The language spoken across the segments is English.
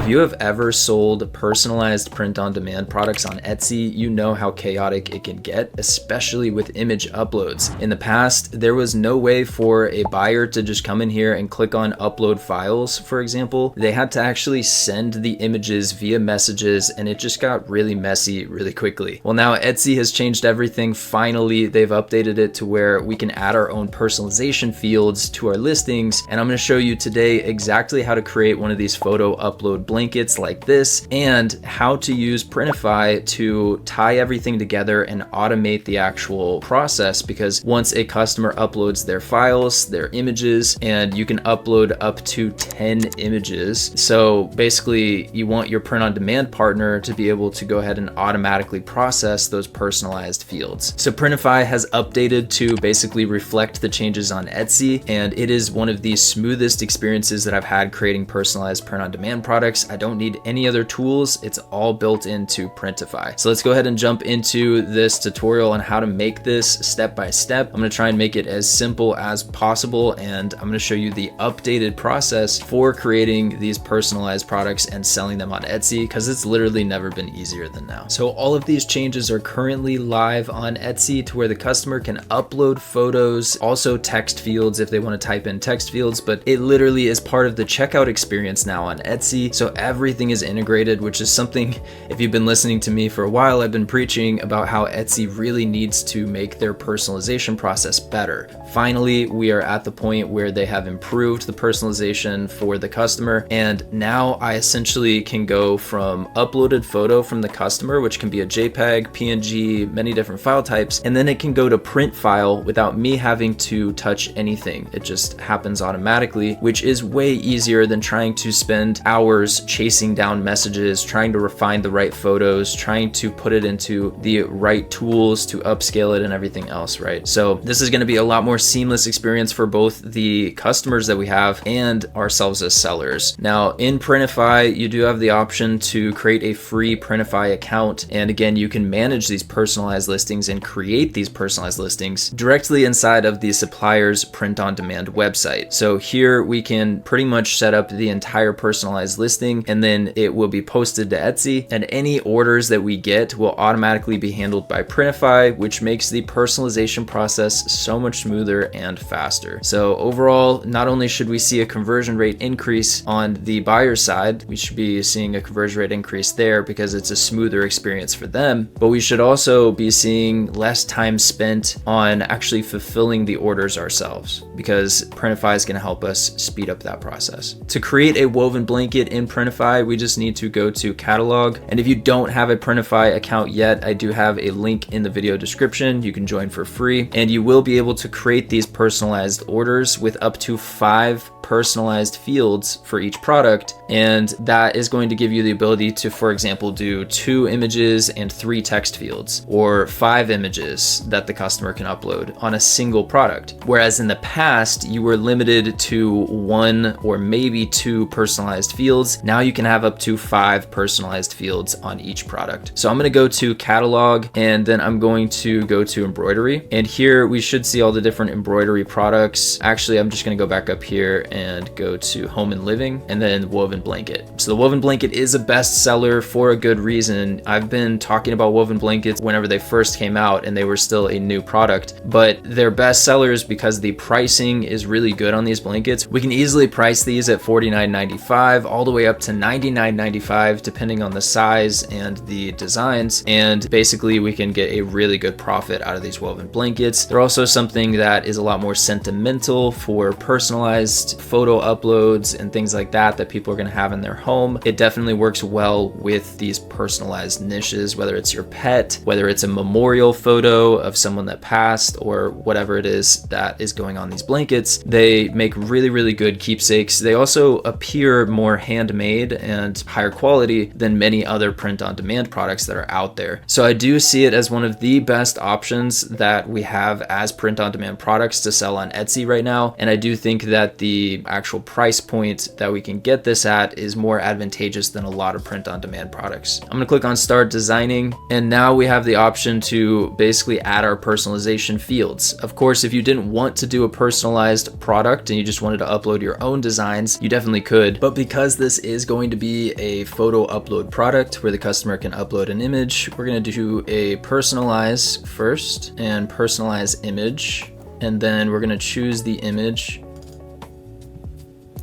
you have ever sold personalized print-on-demand products on Etsy, you know how chaotic it can get, especially with image uploads. In the past, there was no way for a buyer to just come in here and click on upload files, for example. They had to actually send the images via messages, and it just got really messy really quickly. Well, now Etsy has changed everything. Finally, they've updated it to where we can add our own personalization fields to our listings, and I'm going to show you today exactly how to create one of these photo upload blankets like this, and how to use Printify to tie everything together and automate the actual process, because once a customer uploads their files, their images, and you can upload up to 10 images. So basically you want your print on demand partner to be able to go ahead and automatically process those personalized fields. So Printify has updated to basically reflect the changes on Etsy, and it is one of the smoothest experiences that I've had creating personalized print on demand products. I don't need any other tools. It's all built into Printify. So let's go ahead and jump into this tutorial on how to make this step by step. I'm going to try and make it as simple as possible, and I'm going to show you the updated process for creating these personalized products and selling them on Etsy, because it's literally never been easier than now. So all of these changes are currently live on Etsy to where the customer can upload photos, also text fields if they want to type in text fields, but it literally is part of the checkout experience now on Etsy. So everything is integrated, which is something, if you've been listening to me for a while, I've been preaching about how Etsy really needs to make their personalization process better. Finally, we are at the point where they have improved the personalization for the customer, and now I essentially can go from uploaded photo from the customer, which can be a JPEG, PNG, many different file types, and then it can go to print file without me having to touch anything. It just happens automatically, which is way easier than trying to spend hours chasing down messages, trying to refine the right photos, trying to put it into the right tools to upscale it and everything else, right? So this is going to be a lot more seamless experience for both the customers that we have and ourselves as sellers. Now in Printify, you do have the option to create a free Printify account, and again, you can manage these personalized listings and create these personalized listings directly inside of the supplier's print on demand website. So here we can pretty much set up the entire personalized listing, and then it will be posted to Etsy, and any orders that we get will automatically be handled by Printify, which makes the personalization process so much smoother and faster. So overall, not only should we see a conversion rate increase on the buyer side, we should be seeing a conversion rate increase there because it's a smoother experience for them, but we should also be seeing less time spent on actually fulfilling the orders ourselves, because Printify is going to help us speed up that process. To create a woven blanket in Printify, we just need to go to catalog, and if you don't have a Printify account yet, I do have a link in the video description. You can join for free, and you will be able to create these personalized orders with up to 5 personalized fields for each product, and that is going to give you the ability to, for example, do 2 images and 3 text fields, or 5 images that the customer can upload on a single product. Whereas in the past, you were limited to 1 or maybe 2 personalized fields. Now you can have up to 5 personalized fields on each product. So I'm going to go to catalog, and then I'm going to go to embroidery, and here we should see all the different embroidery products. Actually, I'm just going to go back up here and go to home and living, and then woven blanket. So the woven blanket is a best seller for a good reason. I've been talking about woven blankets whenever they first came out and they were still a new product, but they're best sellers because the pricing is really good on these blankets. We can easily price these at $49.95 all the way up to $99.95 depending on the size and the designs, and basically we can get a really good profit out of these woven blankets. They're also something that is a lot more sentimental for personalized photo uploads and things like that people are going to have in their home. It definitely works well with these personalized niches, whether it's your pet, whether it's a memorial photo of someone that passed, or whatever it is that is going on these blankets. They make really, really good keepsakes. They also appear more handmade and higher quality than many other print on demand products that are out there. So I do see it as one of the best options that we have as print on demand products to sell on Etsy right now. And I do think that the actual price point that we can get this at is more advantageous than a lot of print on demand products. I'm going to click on start designing, and now we have the option to basically add our personalization fields. Of course, if you didn't want to do a personalized product and you just wanted to upload your own designs, you definitely could, but because this is is going to be a photo upload product where the customer can upload an image. We're going to do a personalize first and personalize image. And then we're going to choose the image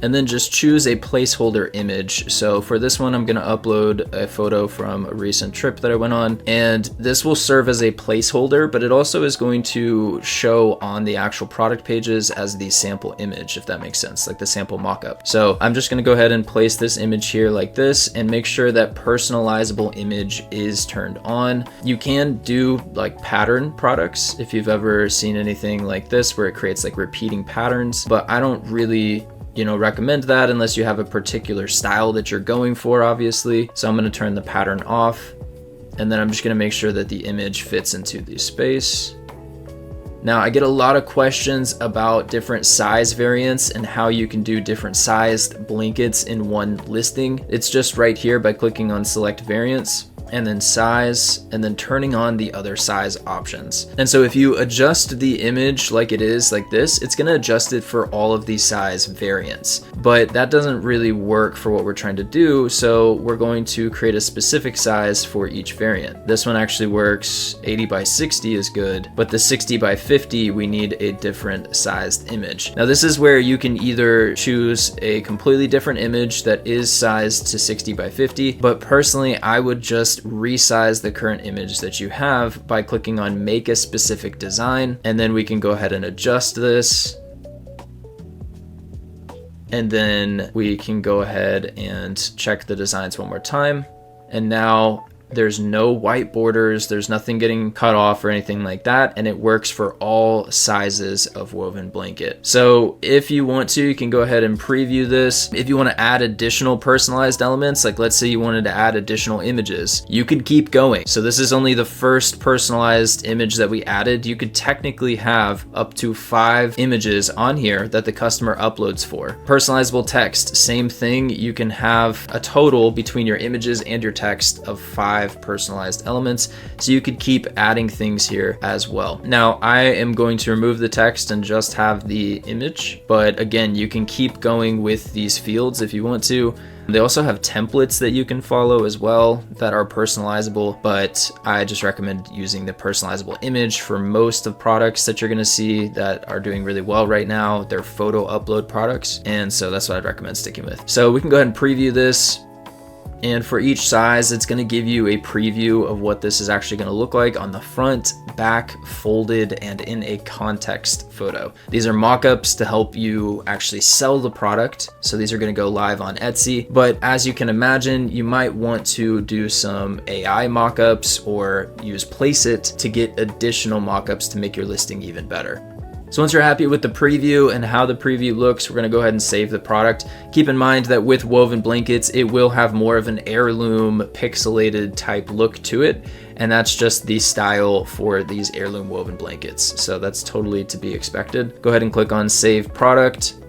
and then just choose a placeholder image. So for this one, I'm going to upload a photo from a recent trip that I went on, and this will serve as a placeholder, but it also is going to show on the actual product pages as the sample image, if that makes sense, like the sample mockup. So I'm just going to go ahead and place this image here like this and make sure that personalizable image is turned on. You can do like pattern products if you've ever seen anything like this where it creates like repeating patterns, but I don't really recommend that unless you have a particular style that you're going for, obviously. So I'm going to turn the pattern off, and then I'm just going to make sure that the image fits into the space. Now, I get a lot of questions about different size variants and how you can do different sized blankets in one listing. It's just right here by clicking on select variants and then size, and then turning on the other size options. And so if you adjust the image like it is like this, it's going to adjust it for all of these size variants, but that doesn't really work for what we're trying to do. So we're going to create a specific size for each variant. This one actually works. 80 by 60 is good, but the 60 by 50, we need a different sized image. Now this is where you can either choose a completely different image that is sized to 60 by 50, but personally, I would just resize the current image that you have by clicking on make a specific design, and then we can go ahead and adjust this, and then we can go ahead and check the designs one more time, and now there's no white borders, there's nothing getting cut off or anything like that, and it works for all sizes of woven blanket. So if you want to, you can go ahead and preview this. If you want to add additional personalized elements, like let's say you wanted to add additional images, you could keep going. So this is only the first personalized image that we added. You could technically have up to 5 images on here that the customer uploads for. Personalizable text, same thing. You can have a total between your images and your text of 5 personalized elements, so you could keep adding things here as well. Now I am going to remove the text and just have the image, but again, you can keep going with these fields if you want to. They also have templates that you can follow as well that are personalizable, but I just recommend using the personalizable image for most of products that you're going to see that are doing really well right now. They're photo upload products, and so that's what I'd recommend sticking with. So we can go ahead and preview this. And for each size, it's going to give you a preview of what this is actually going to look like on the front, back, folded, and in a context photo. These are mock-ups to help you actually sell the product. So these are going to go live on Etsy. But as you can imagine, you might want to do some AI mock-ups or use Placeit to get additional mock-ups to make your listing even better. So once you're happy with the preview and how the preview looks, we're going to go ahead and save the product. Keep in mind that with woven blankets, it will have more of an heirloom pixelated type look to it. And that's just the style for these heirloom woven blankets. So that's totally to be expected. Go ahead and click on Save Product.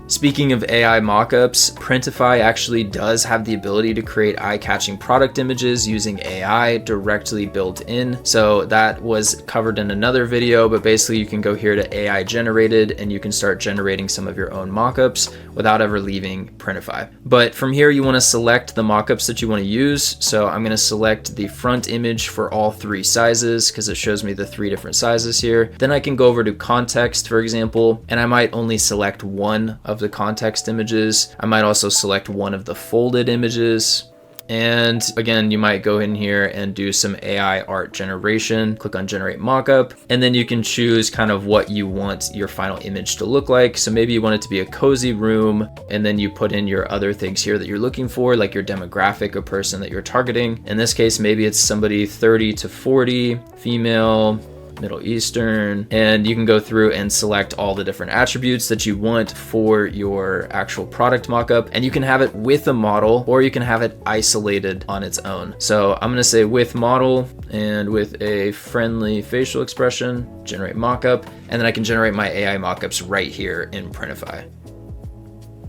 Speaking of AI mockups, Printify actually does have the ability to create eye-catching product images using AI directly built in. So that was covered in another video, but basically you can go here to AI generated and you can start generating some of your own mockups without ever leaving Printify. But from here, you want to select the mockups that you want to use. So I'm going to select the front image for all 3 sizes because it shows me the 3 different sizes here. Then I can go over to context, for example, and I might only select one of the context images. I might also select one of the folded images. And again, you might go in here and do some AI art generation, click on generate mockup, and then you can choose kind of what you want your final image to look like. So maybe you want it to be a cozy room, and then you put in your other things here that you're looking for, like your demographic of person that you're targeting. In this case, maybe it's somebody 30 to 40, female, Middle Eastern, and you can go through and select all the different attributes that you want for your actual product mockup, and you can have it with a model or you can have it isolated on its own. So I'm going to say with model and with a friendly facial expression, generate mockup, and then I can generate my AI mockups right here in Printify.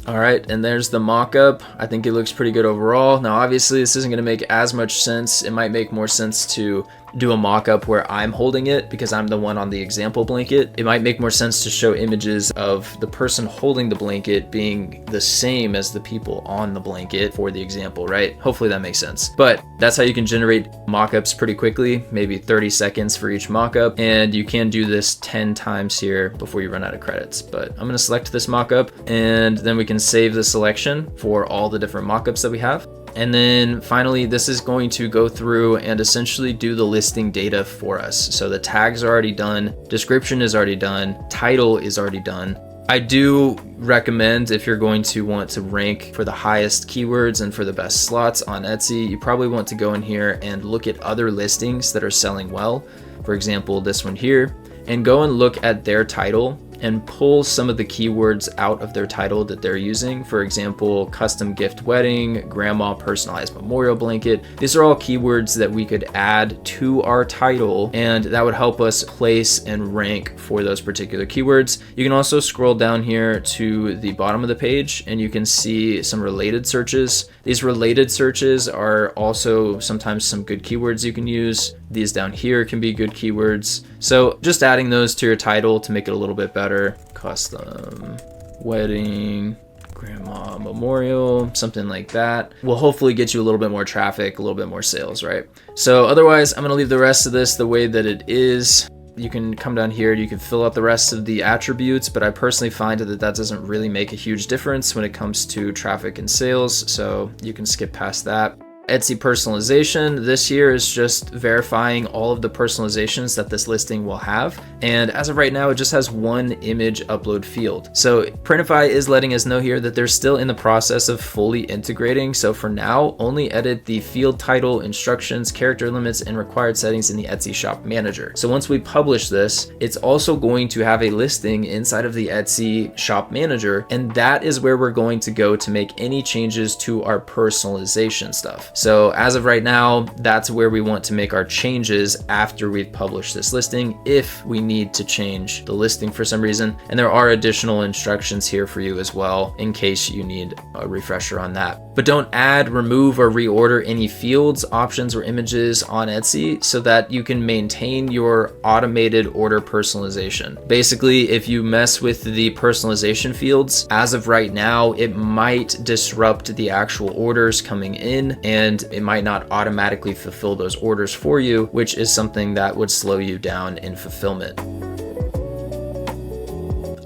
All right, and there's the mockup. I think it looks pretty good overall. Now, obviously, this isn't going to make as much sense. It might make more sense to do a mock-up where I'm holding it because I'm the one on the example blanket, it might make more sense to show images of the person holding the blanket being the same as the people on the blanket for the example, right? Hopefully that makes sense. But that's how you can generate mock-ups pretty quickly, maybe 30 seconds for each mock-up. And you can do this 10 times here before you run out of credits. But I'm gonna select this mock-up, and then we can save the selection for all the different mock-ups that we have. And then finally, this is going to go through and essentially do the listing data for us. So the tags are already done, description is already done, title is already done. I do recommend, if you're going to want to rank for the highest keywords and for the best slots on Etsy, you probably want to go in here and look at other listings that are selling well. For example, this one here, and go and look at their title and pull some of the keywords out of their title that they're using. For example, custom gift wedding, grandma personalized memorial blanket. These are all keywords that we could add to our title, and that would help us place and rank for those particular keywords. You can also scroll down here to the bottom of the page and you can see some related searches. These related searches are also sometimes some good keywords you can use. These down here can be good keywords. So just adding those to your title to make it a little bit better. Custom wedding, grandma memorial, something like that will hopefully get you a little bit more traffic, a little bit more sales, right? So otherwise, I'm gonna leave the rest of this the way that it is. You can come down here, you can fill out the rest of the attributes, but I personally find that doesn't really make a huge difference when it comes to traffic and sales, so you can skip past that. Etsy personalization this here is just verifying all of the personalizations that this listing will have. And as of right now, it just has one image upload field. So Printify is letting us know here that they're still in the process of fully integrating. So for now, only edit the field title, instructions, character limits, and required settings in the Etsy shop manager. So once we publish this, it's also going to have a listing inside of the Etsy shop manager. And that is where we're going to go to make any changes to our personalization stuff. So as of right now, that's where we want to make our changes after we've published this listing, if we need to change the listing for some reason. And there are additional instructions here for you as well, in case you need a refresher on that. But don't add, remove, or reorder any fields, options, or images on Etsy so that you can maintain your automated order personalization. Basically, if you mess with the personalization fields, as of right now, it might disrupt the actual orders coming in, and it might not automatically fulfill those orders for you, which is something that would slow you down in fulfillment.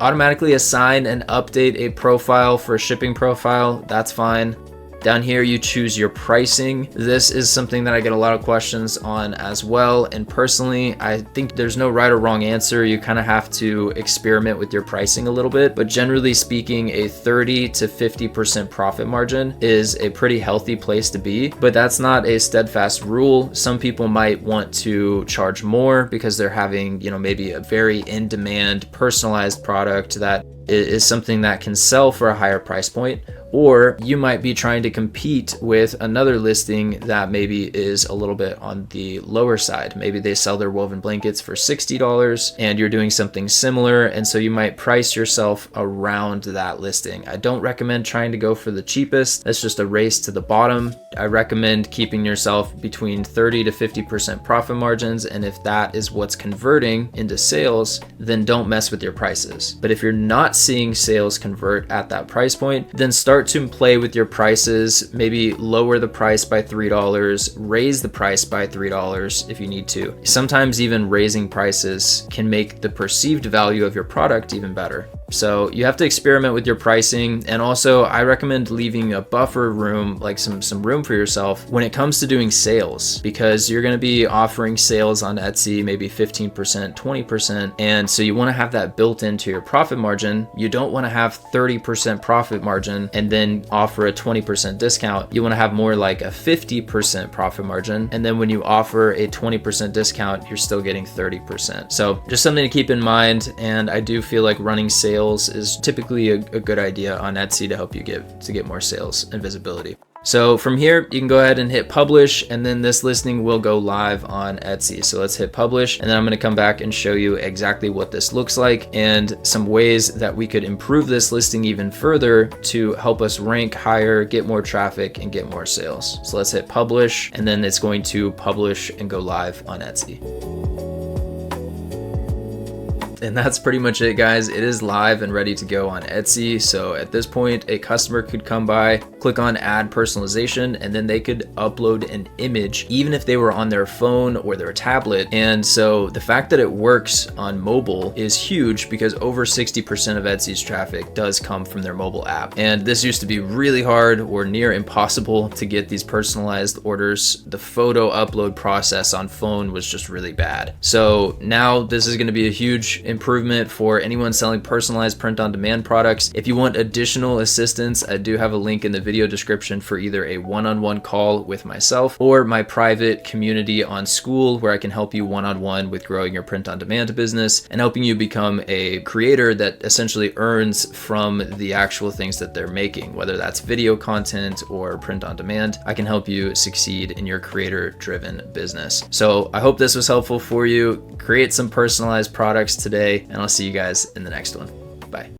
Automatically assign and update a profile for a shipping profile, that's fine. Down here, you choose your pricing. This is something that I get a lot of questions on as well. And personally, I think there's no right or wrong answer. You kind of have to experiment with your pricing a little bit. But generally speaking, a 30 to 50% profit margin is a pretty healthy place to be. But that's not a steadfast rule. Some people might want to charge more because they're having, maybe a very in-demand personalized product that is something that can sell for a higher price point. Or you might be trying to compete with another listing that maybe is a little bit on the lower side. Maybe they sell their woven blankets for $60 and you're doing something similar. And so you might price yourself around that listing. I don't recommend trying to go for the cheapest. That's just a race to the bottom. I recommend keeping yourself between 30 to 50% profit margins. And if that is what's converting into sales, then don't mess with your prices. But if you're not seeing sales convert at that price point, then start to play with your prices, maybe lower the price by $3, raise the price by $3 if you need to. Sometimes even raising prices can make the perceived value of your product even better. So you have to experiment with your pricing. And also I recommend leaving a buffer room, like some room for yourself when it comes to doing sales, because you're going to be offering sales on Etsy, maybe 15%, 20%. And so you want to have that built into your profit margin. You don't want to have 30% profit margin and then offer a 20% discount. You want to have more like a 50% profit margin. And then when you offer a 20% discount, you're still getting 30%. So just something to keep in mind. And I do feel like running sales sales is typically a good idea on Etsy to help you get more sales and visibility. So from here, you can go ahead and hit publish, and then this listing will go live on Etsy. So let's hit publish, and then I'm going to come back and show you exactly what this looks like and some ways that we could improve this listing even further to help us rank higher, get more traffic, and get more sales. So let's hit publish, and then it's going to publish and go live on Etsy. And that's pretty much it, guys. It is live and ready to go on Etsy. So at this point, a customer could come by, click on add personalization, and then they could upload an image, even if they were on their phone or their tablet. And so the fact that it works on mobile is huge, because over 60% of Etsy's traffic does come from their mobile app. And this used to be really hard or near impossible to get these personalized orders. The photo upload process on phone was just really bad. So now this is going to be a huge improvement for anyone selling personalized print-on-demand products. If you want additional assistance, I do have a link in the video description for either a one-on-one call with myself or my private community on School, where I can help you one-on-one with growing your print-on-demand business and helping you become a creator that essentially earns from the actual things that they're making, whether that's video content or print-on-demand. I can help you succeed in your creator-driven business. So I hope this was helpful for you. Create some personalized products today, and I'll see you guys in the next one. Bye.